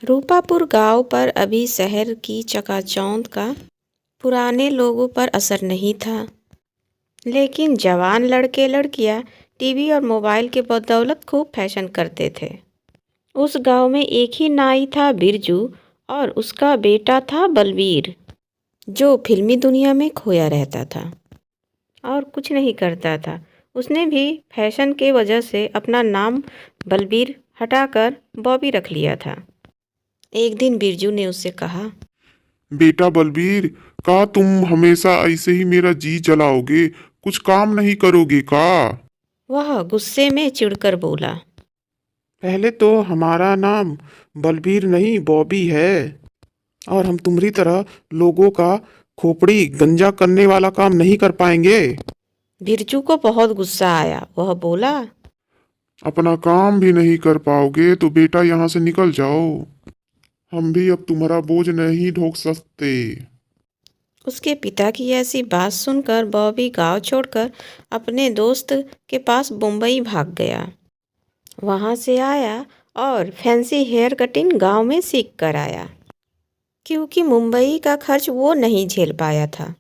रूपापुर गांव पर अभी शहर की चकाचौंध का पुराने लोगों पर असर नहीं था। लेकिन जवान लड़के लड़कियां टीवी और मोबाइल के बदौलत खूब फैशन करते थे। उस गांव में एक ही नाई था, बिरजू, और उसका बेटा था बलवीर, जो फिल्मी दुनिया में खोया रहता था और कुछ नहीं करता था। उसने भी फैशन के वजह से अपना नाम बलबीर हटाकर बॉबी रख लिया था। एक दिन बिरजू ने उससे कहा, बेटा बलबीर, का तुम हमेशा ऐसे ही मेरा जी जलाओगे? कुछ काम नहीं करोगे का? वह गुस्से में चिढ़कर बोला, पहले तो हमारा नाम बलबीर नहीं बॉबी है, और हम तुम्हारी तरह लोगों का खोपड़ी गंजा करने वाला काम नहीं कर पाएंगे। बिरजू को बहुत गुस्सा आया। वह बोला, अपना काम भी नहीं कर पाओगे तो बेटा यहाँ से निकल जाओ। हम भी अब तुम्हारा बोझ नहीं ढोक सकते। उसके पिता की ऐसी बात सुनकर बॉबी गांव छोड़कर अपने दोस्त के पास मुंबई भाग गया। वहां से आया और फैंसी हेयर कटिंग गांव में सीख कर आया, क्योंकि मुंबई का खर्च वो नहीं झेल पाया था।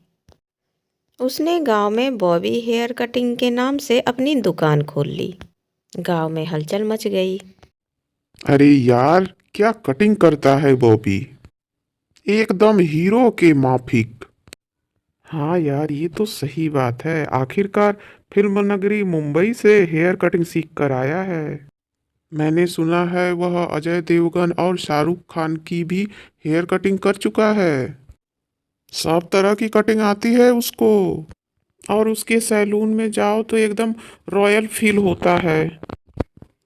उसने गांव में बॉबी हेयर कटिंग के नाम से अपनी दुकान खोल ली। गांव में हलचल मच गई। अरे यार, क्या कटिंग करता है बॉबी, एकदम हीरो के माफिक। हाँ यार, ये तो सही बात है। आखिरकार फिल्म नगरी मुंबई से हेयर कटिंग सीख कर आया है। मैंने सुना है वह अजय देवगन और शाहरुख खान की भी हेयर कटिंग कर चुका है। सब तरह की कटिंग आती है उसको, और उसके सैलून में जाओ तो एकदम रॉयल फील होता है।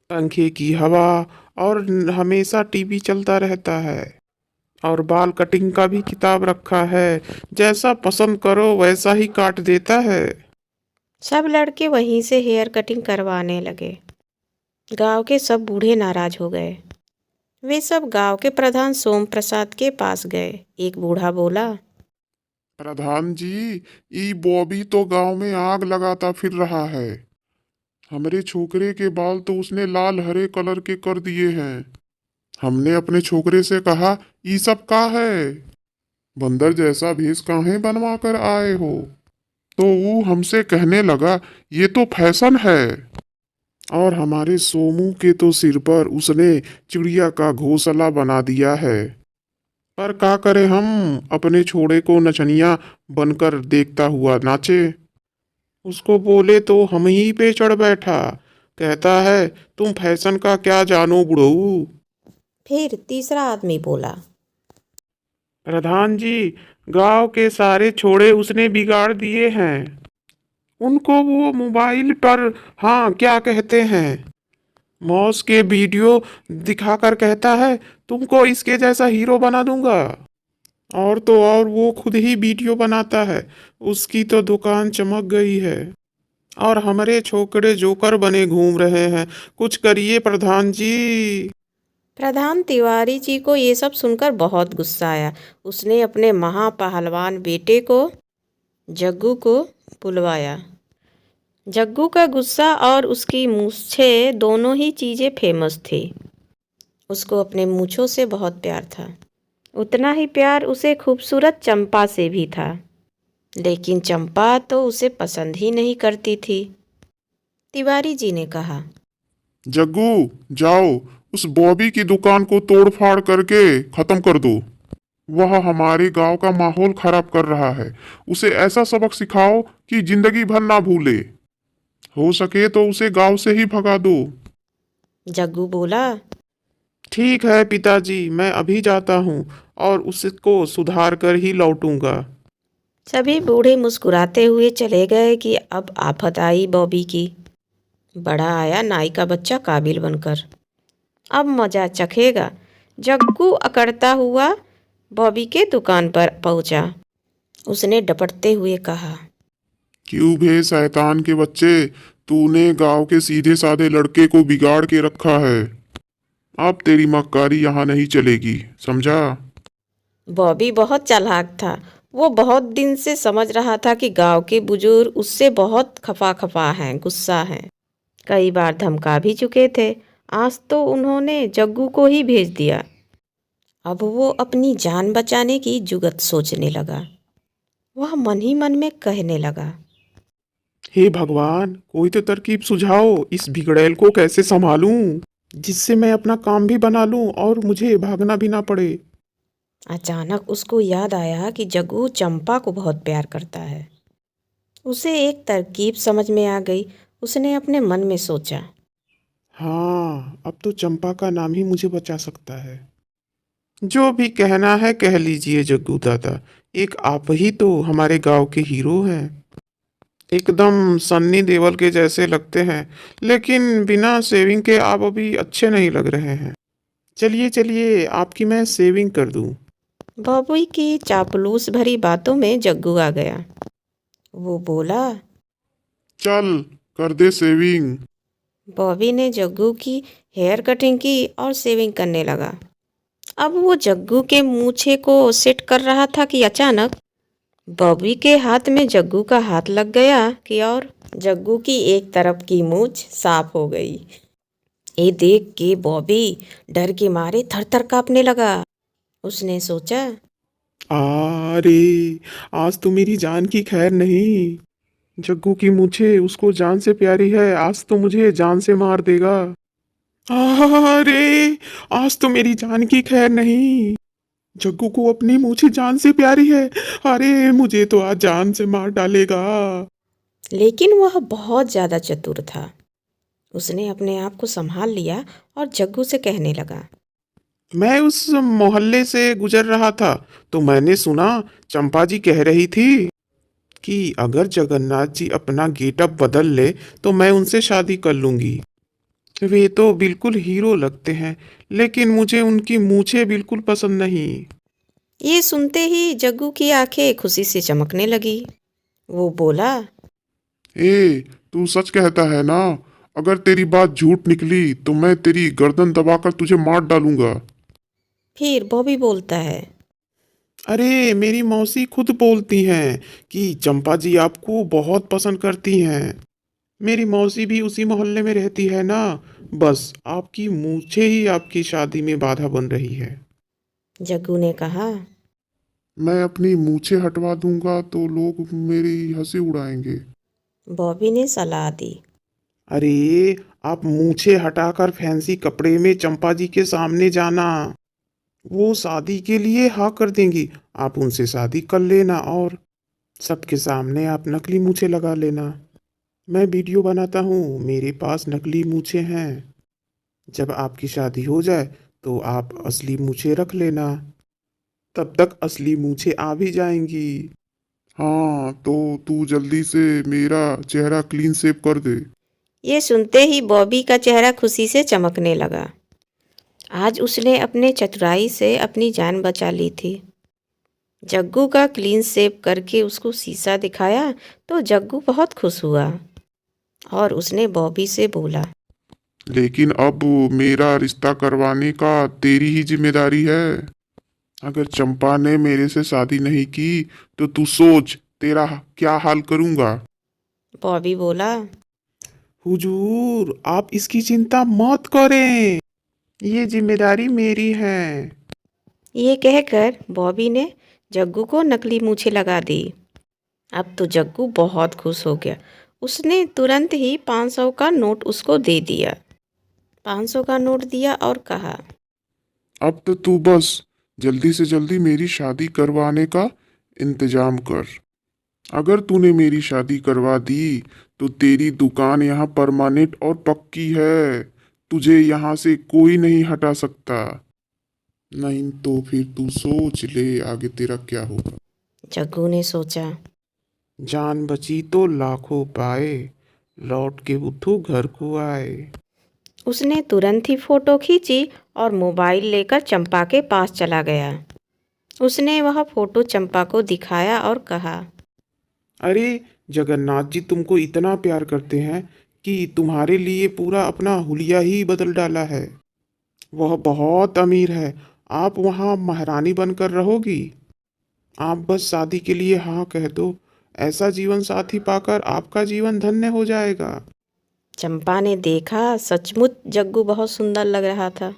पंखे की हवा, और हमेशा टीवी चलता रहता है। और बाल कटिंग का भी किताब रखा है, जैसा पसंद करो वैसा ही काट देता है। सब लड़के वहीं से हेयर कटिंग करवाने लगे। गांव के सब बूढ़े नाराज हो गए। वे सब गांव के प्रधान सोम प्रसाद के पास गए। एक बूढ़ा बोला, प्रधान जी, ई बॉबी तो गांव में आग लगाता फिर रहा है। हमरे छोकरे के बाल तो उसने लाल हरे कलर के कर दिए हैं। हमने अपने छोकरे से कहा, ई सब का है? बंदर जैसा भेष काहे बनवा कर आए हो? तो वो हमसे कहने लगा, ये तो फैशन है। और हमारे सोमू के तो सिर पर उसने चिड़िया का घोंसला बना दिया है। पर का करे, हम अपने छोड़े को नचनिया बनकर देखता हुआ नाचे। उसको बोले तो हम ही पे चढ़ बैठा, कहता है तुम फैशन का क्या जानो बुढ़ऊ। फिर तीसरा आदमी बोला, प्रधान जी, गांव के सारे छोड़े उसने बिगाड़ दिए हैं। उनको वो मोबाइल पर, हाँ क्या कहते हैं, मौस के वीडियो दिखाकर कहता है तुमको इसके जैसा हीरो बना दूंगा। और तो और वो खुद ही वीडियो बनाता है। उसकी तो दुकान चमक गई है। और हमारे छोकरे जोकर बने घूम रहे हैं। कुछ करिए प्रधान जी। प्रधान तिवारी जी को ये सब सुनकर बहुत गुस्सा आया। उसने अपने महापहलवान बेटे को, जग्गू को, बुलवाया। जग्गू का गुस्सा और उसकी मूछें दोनों ही चीज़ें फेमस थी। उसको अपने मूछों से बहुत प्यार था। उतना ही प्यार उसे खूबसूरत चंपा से भी था। लेकिन चंपा तो उसे पसंद ही नहीं करती थी। तिवारी जी ने कहा, जग्गू, जाओ उस बॉबी की दुकान को तोड़ फाड़ करके खत्म कर दो। वह हमारे गांव का माहौल खराब कर रहा है। उसे ऐसा सबक सिखाओ कि जिंदगी भर ना भूले। हो सके तो उसे गांव से ही भगा दो। जग्गू बोला, ठीक है पिताजी, मैं अभी जाता हूँ और उसको सुधार कर ही लौटूंगा। सभी बूढ़े मुस्कुराते हुए चले गए कि अब आफत आई बॉबी की। बड़ा आया नाई का बच्चा काबिल बनकर। अब मजा चखेगा। जग्गू अकड़ता हुआ बॉबी के दुकान पर पहुंचा। उसने डपटते हुए कहा, क्यों भे शैतान के बच्चे, तूने गांव के सीधे साधे लड़के को बिगाड़ के रखा है। अब तेरी मक्कारी यहाँ नहीं चलेगी, समझा? बॉबी बहुत चालाक था। वो बहुत दिन से समझ रहा था कि गांव के बुजुर्ग उससे बहुत खफा खफा हैं, गुस्सा हैं। कई बार धमका भी चुके थे। आज तो उन्होंने जग्गू को ही भेज दिया। अब वो अपनी जान बचाने की जुगत सोचने लगा। वह मन ही मन में कहने लगा, हे भगवान, कोई तो तरकीब सुझाओ, इस बिगड़ैल को कैसे संभालूं जिससे मैं अपना काम भी बना लूं और मुझे भागना भी ना पड़े। अचानक उसको याद आया कि जग्गू चंपा को बहुत प्यार करता है। उसे एक तरकीब समझ में आ गई। उसने अपने मन में सोचा, हाँ, अब तो चंपा का नाम ही मुझे बचा सकता है। जो भी कहना है कह लीजिए जग्गू दादा, एक आप ही तो हमारे गांव के हीरो हैं। एकदम सन्नी देओल के जैसे लगते हैं, लेकिन बिना शेविंग के आप अभी अच्छे नहीं लग रहे हैं। चलिए चलिए, आपकी मैं शेविंग कर दूं। बॉबी की चापलूस भरी बातों में जग्गू आ गया। वो बोला। चल कर दे सेविंग। बॉबी ने जग्गू की हेयर कटिंग की और शेविंग करने लगा। अब वो जग्गू के मूछे को सेट कर रहा था कि अचानक बॉबी के हाथ में जग्गू का हाथ लग गया कि और जग्गू की एक तरफ की मूछ साफ हो गई। ये देख के बॉबी डर के मारे थर-थर कांपने लगा। उसने सोचा, अरे, आज तो मेरी जान की खैर नहीं। जग्गू की मूछें उसको जान से प्यारी है, आज तो मुझे जान से मार देगा। अरे, आज तो मेरी जान की खैर नहीं। जग्गू को अपनी मूछें जान से प्यारी है। अरे, मुझे तो आज जान से मार डालेगा। लेकिन वह बहुत ज़्यादा चतुर था। उसने अपने आप को संभाल लिया और जग्गू से कहने लगा, मैं उस मोहल्ले से गुजर रहा था तो मैंने सुना चंपा जी कह रही थी कि अगर जगन्नाथ जी अपना गेटअप बदल ले तो मैं उनसे शादी कर लूंगी। वे तो बिल्कुल हीरो लगते हैं, लेकिन मुझे उनकी मूछें बिल्कुल पसंद नहीं। ये सुनते ही जग्गू की आंखें खुशी से चमकने लगी। वो बोला, ए, तू सच कहता है ना? अगर तेरी बात झूठ निकली तो मैं तेरी गर्दन दबाकर तुझे मार डालूंगा। फिर बॉबी बोलता है, अरे, मेरी मौसी खुद बोलती हैं कि चंपा जी आपको बहुत पसंद करती हैं। मेरी मौसी भी उसी मोहल्ले में रहती है ना। बस आपकी मूछें ही आपकी शादी में बाधा बन रही है। जग्गू ने कहा। मैं अपनी मूछें हटवा दूंगा तो लोग मेरी हंसी उड़ाएंगे। बॉबी ने सलाह दी। अरे, आप मूछें हटाकर फैंसी कपड़े में चंपा जी के सामने जाना। वो शादी के लिए हाँ कर देंगी। आप उनसे शादी कर लेना और सबके सामने आप नकली मूछें लगा लेना। मैं वीडियो बनाता हूँ, मेरे पास नकली मूछें हैं। जब आपकी शादी हो जाए तो आप असली मूछें रख लेना। तब तक असली मूछें आ भी जाएंगी। हाँ, तो तू जल्दी से मेरा चेहरा क्लीन शेव कर दे। ये सुनते ही बॉबी का चेहरा खुशी से चमकने लगा। आज उसने अपने चतुराई से अपनी जान बचा ली थी। जग्गू का क्लीन शेव करके उसको शीशा दिखाया तो जग्गू बहुत खुश हुआ और उसने बॉबी से बोला, लेकिन अब मेरा रिश्ता करवाने का तेरी ही जिम्मेदारी है। अगर चंपा ने मेरे से शादी नहीं की तो तू सोच तेरा क्या हाल करूंगा। बॉबी बोला। हुजूर, आप इसकी चिंता मत करें, ये जिम्मेदारी मेरी है। ये कहकर बॉबी ने जग्गू को नकली मूछें लगा दी। अब तो जग्गू बहुत खुश हो गया। उसने तुरंत ही 500 का नोट उसको दे दिया। 500 का नोट दिया और कहा, अब तो तू बस जल्दी से जल्दी मेरी शादी करवाने का इंतजाम कर। अगर तूने मेरी शादी करवा दी तो तेरी दुकान यहाँ परमानेंट और पक्की है। तुझे यहाँ से कोई नहीं हटा सकता। नहीं तो फिर तू सोच ले आगे तेरा क्या होगा। जग्गू ने सोचा। जान बची तो लाखों पाए, लौट के बुद्धू घर को आए। उसने तुरंत ही फोटो खींची और मोबाइल लेकर चंपा के पास चला गया। उसने वह फोटो चंपा को दिखाया और कहा, अरे, जगन्नाथ जी तुमको इतना प्यार करते हैं कि तुम्हारे लिए पूरा अपना हुलिया ही बदल डाला है। वह बहुत अमीर है, आप वहाँ महारानी बनकर रहोगी। आप बस शादी के लिए हाँ कह दो, ऐसा जीवन साथी पाकर आपका जीवन धन्य हो जाएगा। चंपा ने देखा सचमुच जग्गू बहुत सुंदर लग रहा था।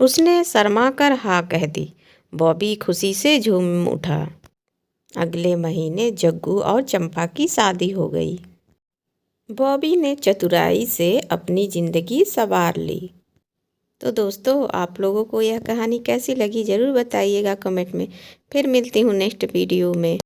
उसने शर्मा कर हाँ कह दी। बॉबी खुशी से झूम उठा। अगले महीने जग्गू और चंपा की शादी हो गई। बॉबी ने चतुराई से अपनी ज़िंदगी संवार ली। तो दोस्तों, आप लोगों को यह कहानी कैसी लगी ज़रूर बताइएगा कमेंट में। फिर मिलती हूँ नेक्स्ट वीडियो में।